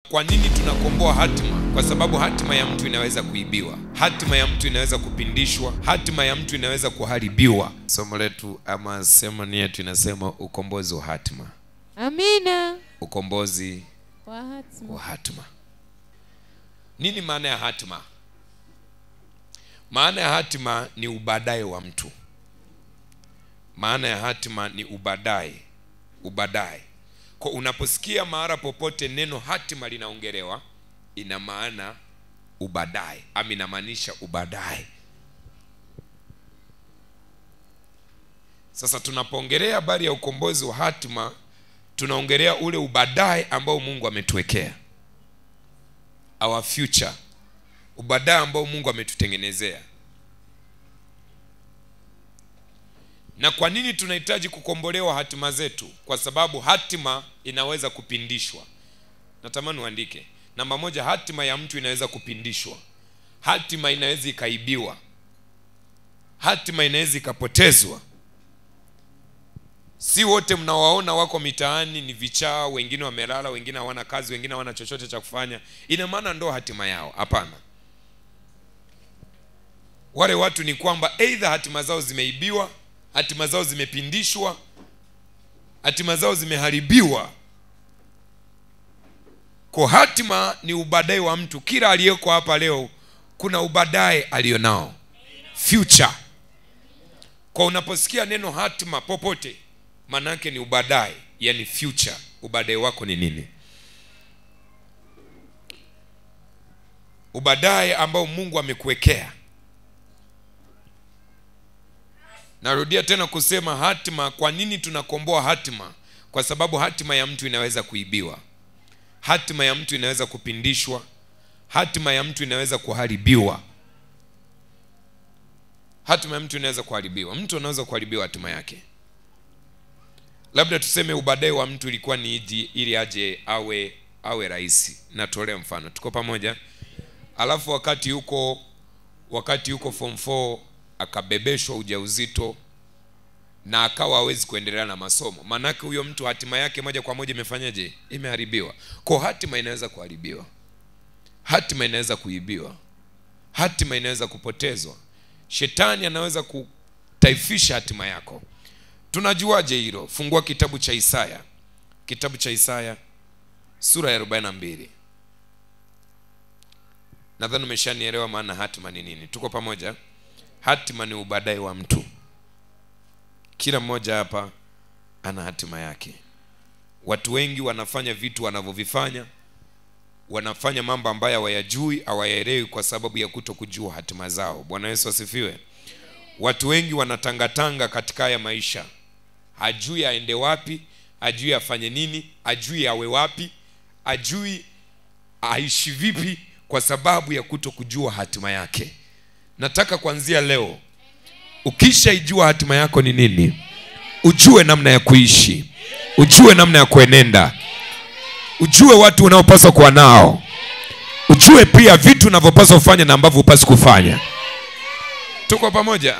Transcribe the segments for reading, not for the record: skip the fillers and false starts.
Kwa nini tunakomboa hatima? Kwa sababu hatima ya mtu inaweza kuibiwa, hatima ya mtu inaweza kupindishwa, hatima ya mtu inaweza kuharibiwa. Somo letu ama sermon yetu inasema ukombozi wa hatima. Amina. Ukombozi wa hatima. Nini maana ya hatima? Maana ya hatima ni ubadaye wa mtu. Maana ya hatima ni ubadaye. Kwa unaposikia mahali popote neno hatima linaongelewa, ina maana ubadaye, ama inamaanisha ubadaye. Sasa tunapoongelea habari ya ukombozi wa hatima, tunaongelea ule ubadaye ambao Mungu ametuwekea, our future, ubadaye ambao Mungu ametutengenezea. Na kwa nini tunahitaji kukombolewa hatima zetu? Kwa sababu hatima inaweza kupindishwa. Natamani uandike. Namba moja, hatima ya mtu inaweza kupindishwa. Hatima inaweza ikaibiwa. Hatima inaweza ikapotezwa. Si wote mnawaona wako mitaani ni vichaa, wengine wamelala, wengine hawana kazi, wengine hawana chochote cha kufanya. Ina maana ndo hatima yao? Hapana. Wale watu ni kwamba either hatima zao zimeibiwa, hatima zao zimepindishwa, hatima zao zimeharibiwa. Kwa hatima ni ubadaye wa mtu. Kila aliyeko hapa leo kuna ubadaye alionao, future. Kwa unaposikia neno hatima popote, maana yake ni ubadaye, yani future. Ubadaye wako ni nini? Ubadaye ambao Mungu amekuwekea. Narudia tena kusema hatima. Kwa nini tunakomboa hatima? Kwa sababu hatima ya mtu inaweza kuibiwa, hatima ya mtu inaweza kupindishwa, hatima ya mtu inaweza kuharibiwa. Hatima ya mtu inaweza kuharibiwa. Mtu anaweza kuharibiwa hatima yake. Labda tuseme ubadaye wa mtu ilikuwa ni ili aje awe rais. Natolea mfano. Tuko pamoja? Alafu wakati yuko form 4 akabebeshwa ujauzito na akawa hawezi kuendelea na masomo. Manake huyo mtu hatima yake moja kwa moja imefanyaje? Imeharibiwa. Kwa hatima inaweza kuharibiwa, hatima inaweza kuibiwa, hatima inaweza kupotezwa. Shetani anaweza kutaifisha hatima yako. Tunajuaje hilo? Fungua kitabu cha Isaya. Kitabu cha Isaya sura ya 42. Nadhani umeshanielewa maana hatima ni nini. Tuko pamoja? Hatima ni ubadaye wa mtu. Kila mmoja hapa ana hatima yake. Watu wengi wanafanya vitu wanavyovifanya, wanafanya mambo ambayo hawayajui, hawayaelewi kwa sababu ya kutokujua hatima zao. Bwana Yesu asifiwe. Watu wengi wanatangatanga katika haya maisha. Hajui aende wapi, hajui afanye nini, hajui awe wapi, hajui aishi vipi kwa sababu ya kutokujua hatima yake. Nataka kuanzia leo, ukishaijua hatima yako ni nini, ujue namna ya kuishi, ujue namna ya kuenenda, ujue watu unaopaswa kuwa nao, ujue pia vitu unavyopaswa kufanya na ambavyo hupaswi kufanya. Tuko pamoja?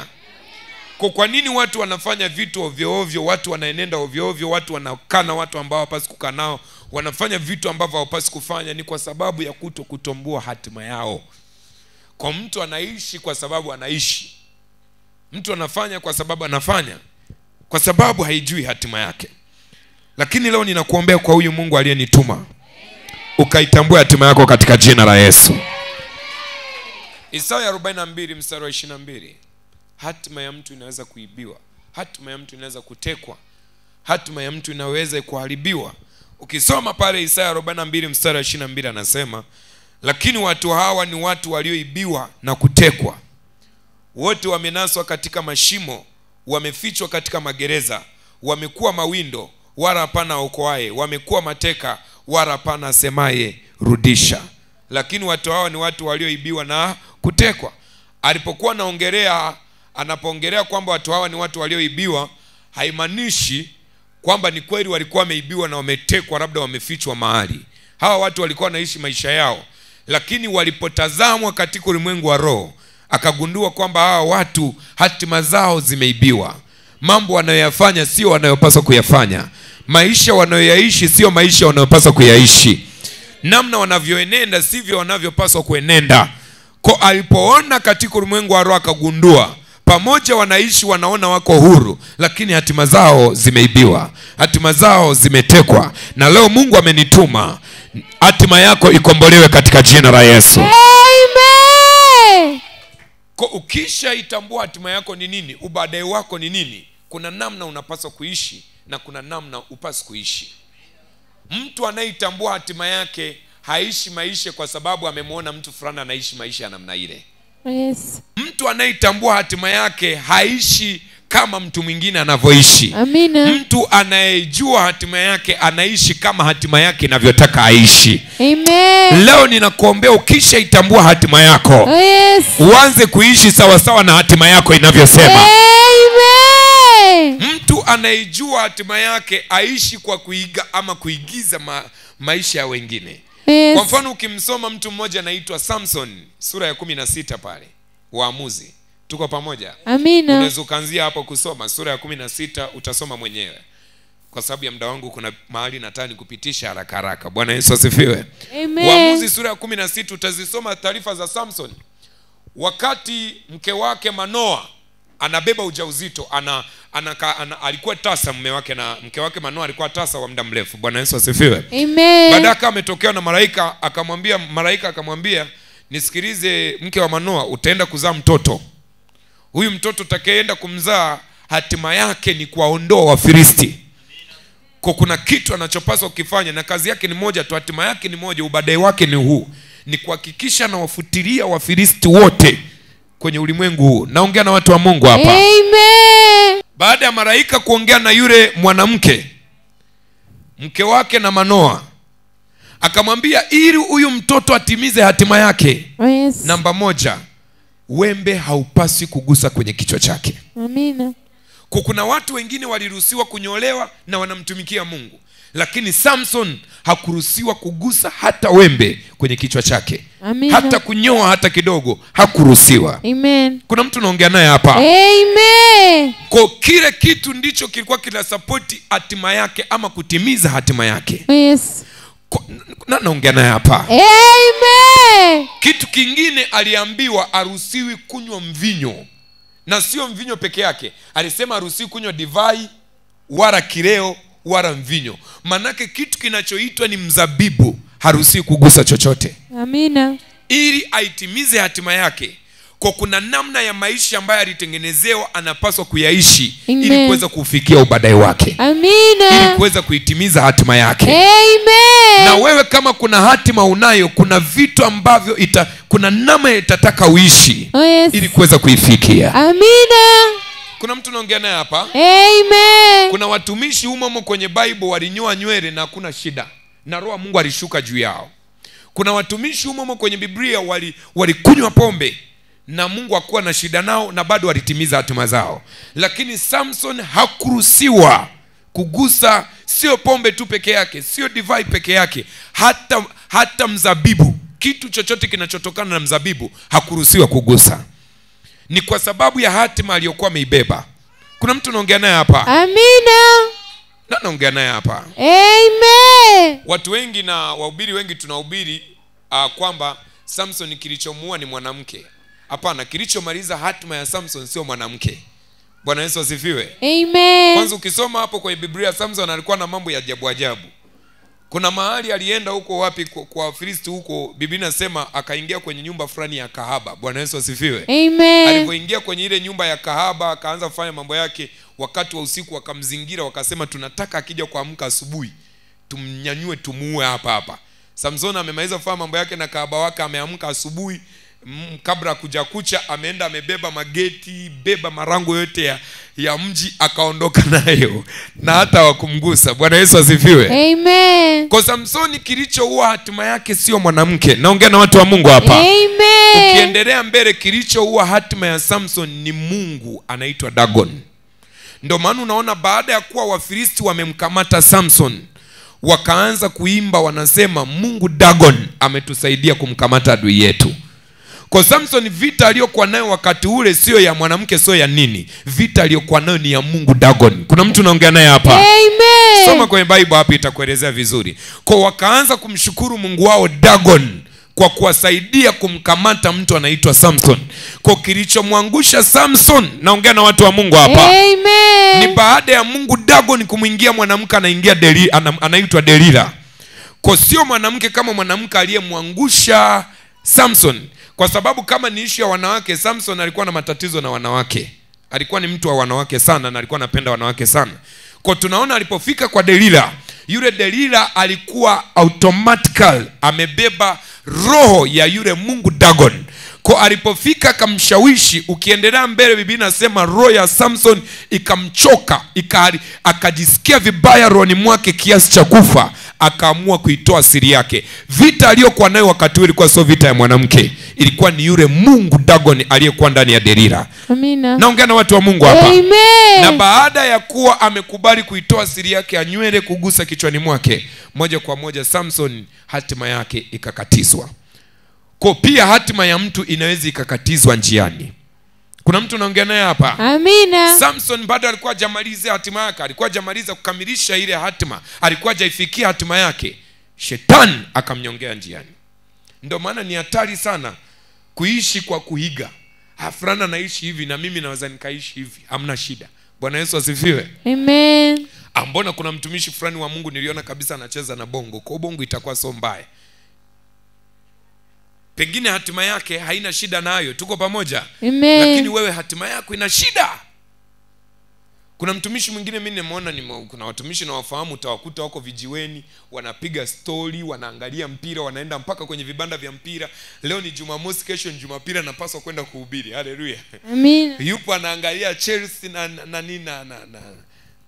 Kwa nini watu wanafanya vitu ovyo ovyo, watu wanaenenda ovyo ovyo, watu wanakaa na watu ambao hawapaswi kukaa nao, wanafanya vitu ambavyo hawapaswi kufanya? Ni kwa sababu ya kutokutambua hatima yao. Kwa mtu anaishi kwa sababu anaishi, mtu anafanya kwa sababu anafanya, kwa sababu haijui hatima yake. Lakini leo ninakuombea kwa huyu Mungu aliyenituma, ukaitambue hatima yako katika jina la Yesu. Isaya 42 mstari wa 22. Hatima ya mtu inaweza kuibiwa, hatima ya mtu inaweza kutekwa, hatima ya mtu inaweza kuharibiwa. Ukisoma pale Isaya 42 mstari wa 22 anasema, lakini watu hawa ni watu walioibiwa na kutekwa. Wote wamenaswa katika mashimo, wamefichwa katika magereza, wamekuwa mawindo wala hapana okoaye, wamekuwa mateka wala hapana asemaye rudisha. Lakini watu hawa ni watu walioibiwa na kutekwa. Alipokuwa anapoongelea kwamba watu hawa ni watu walioibiwa, haimaanishi kwamba ni kweli walikuwa wameibiwa na wametekwa, labda wamefichwa mahali. Hawa watu walikuwa wanaishi maisha yao, lakini walipotazamwa katika ulimwengu wa roho, akagundua kwamba hawa watu hatima zao zimeibiwa. Mambo wanayoyafanya sio wanayopaswa kuyafanya. Maisha wanayoyaishi sio maisha wanayopaswa kuyaishi. namna wanavyoenenda sivyo wanavyopaswa kuenenda. Kwa alipoona katika ulimwengu wa roho akagundua pamoja wanaishi wanaona wako huru, lakini hatima zao zimeibiwa, hatima zao zimetekwa. Na leo Mungu amenituma hatima yako ikombolewe katika jina la Yesu. Amen. Kwa ukisha itambua hatima yako ni nini, ubaadaye wako ni nini, kuna namna unapaswa kuishi na kuna namna upaswi kuishi. Mtu anayetambua hatima yake haishi maisha kwa sababu amemwona mtu fulani anaishi maisha ya namna ile. Yes. Mtu anayetambua hatima yake haishi kama mtu mwingine anavyoishi. Amina. Mtu anayejua hatima yake anaishi kama hatima yake inavyotaka aishi. Amen. Leo ninakuombea ukisha itambua hatima yako, Yes. uanze kuishi sawa sawa na hatima yako inavyosema. Amen. Mtu anayejua hatima yake aishi kwa kuiga ama kuigiza maisha ya wengine. Yes. Kwa mfano ukimsoma mtu mmoja anaitwa Samson, sura ya 16 pale Waamuzi. Tuko pamoja? Amina. Unaweza kuanzia hapo kusoma sura ya 16, utasoma mwenyewe. Kwa sababu ya muda wangu kuna mahali nataka nikupitisha haraka haraka. Bwana Yesu asifiwe. Amen. Waamuzi sura ya 16 utazisoma taarifa za Samson. Wakati mke wake Manoa anabeba ujauzito, alikuwa tasa mume wake, na mke wake Manoa alikuwa tasa wa muda mrefu. Bwana Yesu asifiwe. Amen. Baadaye ametokea na malaika akamwambia, nisikilize mke wa Manoa, utaenda kuzaa mtoto. Huyu mtoto utakayeenda kumzaa hatima yake ni kuwaondoa Wafilisti. Kwa kuna kitu anachopaswa kukifanya, na kazi yake ni moja tu, hatima yake ni moja, ubaadaye wake ni huu, ni kuhakikisha na wafutilia Wafilisti wote kwenye ulimwengu huu. Naongea na watu wa Mungu hapa. Amen. Baada ya malaika kuongea na yule mwanamke mke wake na Manoa, akamwambia ili huyu mtoto atimize hatima yake, Yes. namba moja, wembe haupaswi kugusa kwenye kichwa chake. Amina. Kuna watu wengine waliruhusiwa kunyolewa na wanamtumikia Mungu, lakini Samson hakuruhusiwa kugusa hata wembe kwenye kichwa chake. Amina. Hata kunyoa hata kidogo hakuruhusiwa. Amen. Kuna mtu naongea naye hapa. Amen. Kwa kile kitu ndicho kilikuwa kila support hatima yake ama kutimiza hatima yake. Yes. Naongea naye hapa. Amen. Kitu kingine aliambiwa aruhusiwi kunywa mvinyo, na sio mvinyo peke yake. Alisema aruhusiwi kunywa divai wala kileo wala mvinyo. Manake kitu kinachoitwa ni mzabibu haruhusiwi kugusa chochote. Amina. Ili aitimize hatima yake. Kwa kuna namna ya maisha ambayo alitengenezewa anapaswa kuyaishi. Amen. Ili kuweza kufikia ubaadaye wake. Amina. Ili kuweza kuitimiza hatima yake. Amen. Na wewe kama kuna hatima unayo, kuna vitu ambavyo kuna namna itataka uishi. Yes. Ili kuweza kuifikia. Amina. Kuna mtu naongea naye hapa. Amen. Kuna watumishi humo kwenye Bible walinyoa nywele na hakuna shida, na roho Mungu alishuka juu yao. Kuna watumishi humo kwenye Biblia walikunywa pombe na Mungu hakuwa na shida nao na bado walitimiza hatima zao. Lakini Samson hakuruhusiwa kugusa, sio pombe tu peke yake, sio divai peke yake, hata mzabibu, kitu chochote kinachotokana na mzabibu hakuruhusiwa kugusa. Ni kwa sababu ya hatima aliyokuwa ameibeba. Kuna mtu naongea naye hapa. Amina. Naongea naye hapa. Amen. Watu wengi na wahubiri wengi tunahubiri kwamba Samson kilichomuua ni mwanamke. Hapana, kilichomaliza hatima ya Samson sio mwanamke. Bwana Yesu asifiwe. Amen. Kwanza ukisoma hapo kwa Biblia, Samson alikuwa na mambo ya ajabu ajabu. Kuna mahali alienda huko wapi kwa Wafilisti huko, Biblia inasema akaingia kwenye nyumba fulani ya kahaba. Bwana Yesu asifiwe. Amen. Alipoingia kwenye ile nyumba ya kahaba akaanza kufanya mambo yake. Wakati wa usiku wakamzingira, wakasema tunataka akija kuamka asubuhi tumnyanyue tumuue hapa. Samson amemaliza kufanya mambo yake na kahaba wake, ameamka asubuhi kabla kuja kucha, ameenda amebeba mageti, beba marango yote ya mji, akaondoka nayo na hata wakumgusa. Bwana Yesu asifiwe. Amen. Kwa Samsoni kilichoua hatima yake sio mwanamke. Naongea na watu wa Mungu hapa. Amen. Ukiendelea mbele, kilichoua hatima ya Samson ni Mungu anaitwa Dagon. Ndio maana unaona baada ya kuwa Wafilisti wamemkamata Samson, wakaanza kuimba wanasema Mungu Dagon ametusaidia kumkamata adui yetu. Kwa Samson vita aliyokuwa nayo wakati ule sio ya mwanamke, sio ya nini. Vita aliyokuwa nayo ni ya Mungu Dagon. Kuna mtu naongea naye hapa? Amen. Soma kwenye Bible hapo itakuelezea vizuri. Kwa wakaanza kumshukuru Mungu wao Dagon kwa kuwasaidia kumkamata mtu anaitwa Samson. Kwa kilichomwangusha Samson, naongea na watu wa Mungu hapa. Amen. Ni baada ya Mungu Dagon kumwingia mwanamke anaitwa Delila. Kwa sio mwanamke kama mwanamke aliyemwangusha Samson. Kwa sababu kama ni issue ya wanawake, Samson alikuwa na matatizo na wanawake. Alikuwa ni mtu wa wanawake sana na alikuwa anapenda wanawake sana. Kwa tunaona alipofika kwa Delila, yule Delila alikuwa automatically amebeba roho ya yule Mungu Dagon. Kwa alipofika akamshawishi, ukiendelea mbele Biblia inasema roho ya Samson ikamchoka, akajisikia vibaya rohoni mwake kiasi cha kufa, akaamua kuitoa siri yake. Vita aliyokuwa nayo wakati ilikuwa sio vita ya mwanamke, ilikuwa ni yule Mungu Dagon aliyekuwa ndani ya Delila. Amina. Naongea na watu wa Mungu hapa. Amen. Na baada ya kuwa amekubali kuitoa siri yake ya nywele kugusa kichwani mwake, moja kwa moja Samson hatima yake ikakatizwa. Kwa pia hatima ya mtu inaweza ikakatizwa njiani. Kuna mtu naongea naye hapa? Amina. Samson bado alikuwa hajamaliza hatima yake, alikuwa hajamaliza kukamilisha ile hatima, alikuwa hajaifikia hatima yake. Shetani akamnyongea njiani. Ndio maana ni hatari sana kuishi kwa kuiga. Fulani anaishi hivi na mimi naweza nikaishi hivi, hamna shida. Bwana Yesu asifiwe. Amen. Mbona kuna mtumishi fulani wa Mungu niliona kabisa anacheza na bongo. Kwa bongo itakuwa so mbaya. Pengine hatima yake haina shida nayo, tuko pamoja. Amen. Lakini wewe hatima yako ina shida. Kuna mtumishi mwingine mimi nimeona, kuna watumishi na wafahamu, utawakuta wako vijiweni, wanapiga story, wanaangalia mpira, wanaenda mpaka kwenye vibanda vya mpira. Leo ni Jumamosi, kesho ni Jumapili, napaswa kwenda kuhubiri. Haleluya. Amina. Yupo anaangalia Chelsea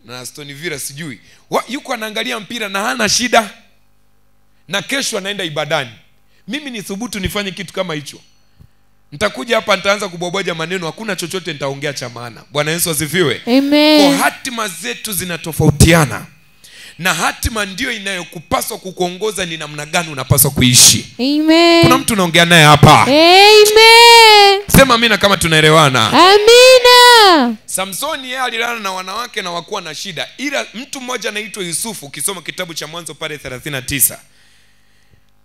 na Aston Villa sijui. Yuko anaangalia mpira na hana shida. Na kesho anaenda ibadani. Mimi ni thubutu nifanye kitu kama hicho. Nitakuja hapa nitaanza kuboboja maneno, hakuna chochote nitaongea cha maana. Bwana Yesu asifiwe. Amen. Kwa hatima zetu zinatofautiana. Na hatima ndio inayokupaswa kukuongoza ni namna gani unapaswa kuishi. Amen. Kuna mtu naongea naye hapa? Amen. Sema amina kama tunaelewana. Amina. Samsoni yeye alilala na wanawake na wakuwa na shida. Ila mtu mmoja anaitwa Yusufu, ukisoma kitabu cha Mwanzo pale 39,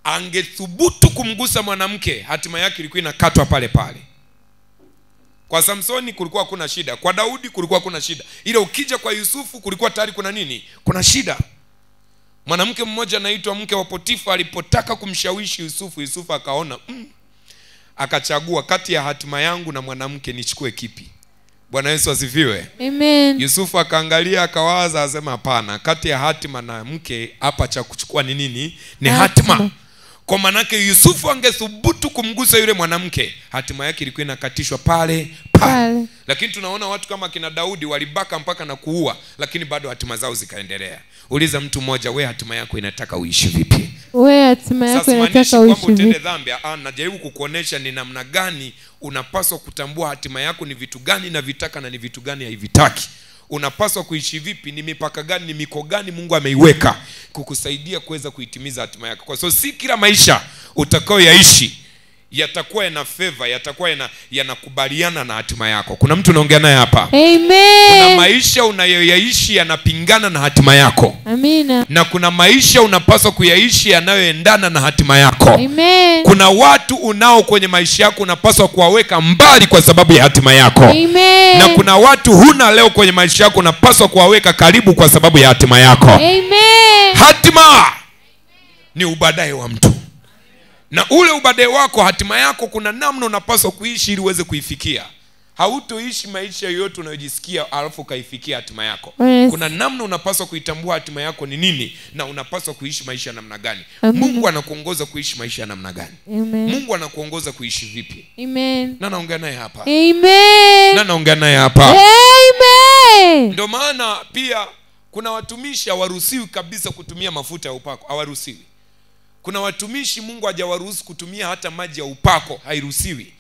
angethubutu kumgusa mwanamke, hatima yake ilikuwa inakatwa pale pale. Kwa Samsoni kulikuwa kuna shida, kwa Daudi kulikuwa kuna shida, ila ukija kwa Yusufu kulikuwa tayari kuna nini? Kuna shida. Mwanamke mmoja anaitwa mke wa Potifa alipotaka kumshawishi Yusufu, Yusufu akaona akachagua kati ya hatima yangu na mwanamke nichukue kipi. Bwana Yesu asifiwe. Amen. Yusufu akaangalia akawaza, asema hapana, kati ya hatima na mke hapa cha kuchukua ni nini? Ni hatima. Kwa manake Yusufu angethubutu kumgusa yule mwanamke, hatima yake ilikuwa inakatishwa pale pale. Lakini tunaona watu kama kina Daudi walibaka mpaka na kuua, lakini bado hatima zao zikaendelea. Uliza mtu mmoja, wewe hatima yako inataka uishi vipi? Wewe hatima yako inataka uishi vipi? Utende dhambi. Najaribu kukuonesha ni namna gani unapaswa kutambua hatima yako ni vitu gani na vitaka na ni vitu gani haivitaki. Unapaswa kuishi vipi, ni mipaka gani, ni miko gani Mungu ameiweka kukusaidia kuweza kuitimiza hatima yako. Kwa sababu si kila maisha utakayoyaishi yatakuwa yana favor, yatakuwa yanakubaliana na hatima yako. Kuna mtu naongea naye hapa? Amen. Kuna maisha unayoyaishi yanapingana na hatima yako. Amina. Na kuna maisha unapaswa kuyaishi yanayoendana na hatima yako. Amen. Kuna watu unao kwenye maisha yako unapaswa kuwaweka mbali kwa sababu ya hatima yako. Amen. Na kuna watu huna leo kwenye maisha yako unapaswa kuwaweka karibu kwa sababu ya hatima yako. Amen. Hatima ni ubadaye wa mtu. Na ule ubadaye wako, hatima yako, kuna namna unapaswa kuishi ili uweze kuifikia. Hautoishi maisha yoyote unayojisikia alafu kaifikia hatima yako. Yes. Kuna namna unapaswa kuitambua hatima yako ni nini na unapaswa kuishi maisha namna gani. Amen. Mungu anakuongoza kuishi maisha namna gani? Amen. Mungu anakuongoza kuishi vipi? Amen. Na naongea naye hapa. Amen. Na naongea naye hapa. Amen. Ndio maana pia kuna watumishi hawaruhusiwi kabisa kutumia mafuta ya upako, hawaruhusiwi. Kuna watumishi Mungu hajawaruhusu kutumia hata maji ya upako, hairuhusiwi.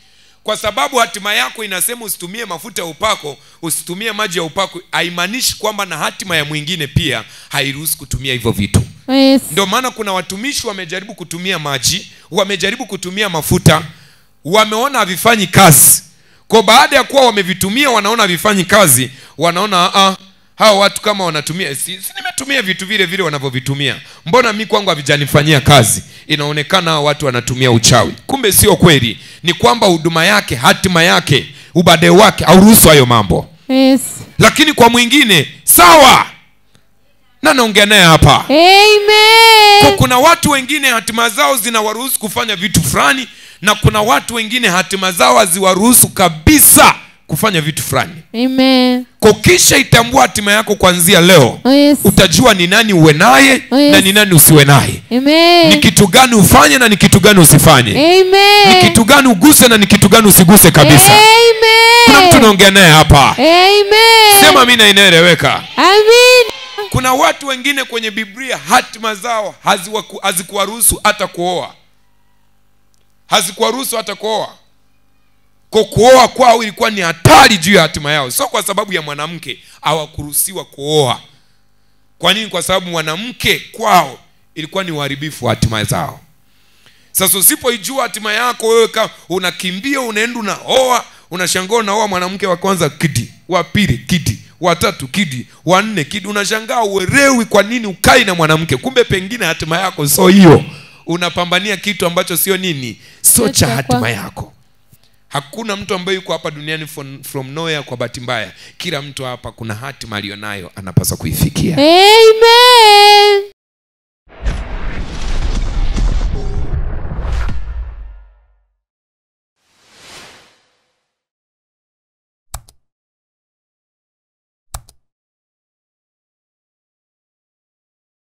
Kwa sababu hatima yako inasema usitumie mafuta ya upako, usitumie maji ya upako, haimaanishi kwamba na hatima ya mwingine pia hairuhusu kutumia hivyo vitu. Yes. Ndio maana kuna watumishi wamejaribu kutumia maji, wamejaribu kutumia mafuta, wameona havifanyi kazi. Kwa baada ya kuwa wamevitumia wanaona havifanyi kazi, wanaona hao watu kama wanatumia, si nimetumia vitu vile vile wanavyovitumia, mbona mimi kwangu havijanifanyia kazi? Inaonekana hao watu wanatumia uchawi. Kumbe sio kweli, ni kwamba huduma yake, hatima yake, ubade wake hauruhusu hayo mambo. Yes. Lakini kwa mwingine sawa. Na naongea naye hapa. Amen. Kwa kuna watu wengine hatima zao zinawaruhusu kufanya vitu fulani, na kuna watu wengine hatima zao haziwaruhusu kabisa kufanya vitu fulani. Amen. Kwa kisha itambua hatima yako kuanzia leo. Yes. Utajua ni nani uwe naye, Yes. na ni nani usiwe naye. Amen. Ni kitu gani ufanye na ni kitu gani usifanye. Amen. Ni kitu gani uguse na ni kitu gani usiguse kabisa. Amen. Kuna mtu naongea naye hapa. Amen. Sema mimi na inaeleweka. Amen. Kuna watu wengine kwenye Biblia hatima zao hazikuwaruhusu hata kuoa. Hazikuwaruhusu hata kuoa. Kwa kuoa kwao ilikuwa ni hatari juu ya hatima yao. Sio kwa sababu ya mwanamke hawakuruhusiwa kuoa. Kwa nini? Kwa sababu mwanamke kwao ilikuwa ni uharibifu wa hatima zao. Sasa usipoijua hatima yako wewe, unakimbia unaenda unaoa, unashangaa unaoa mwanamke wa kwanza kidi, wa pili kidi, wa tatu kidi, wa nne kidi, unashangaa uelewi kwa nini ukai na mwanamke. Kumbe pengine hatima yako sio hiyo. Unapambania kitu ambacho sio nini? Sio cha hatima yako. Hakuna mtu ambaye yuko hapa duniani from nowhere kwa bahati mbaya. Kila mtu hapa kuna hatima alionayo anapaswa kuifikia. Amen.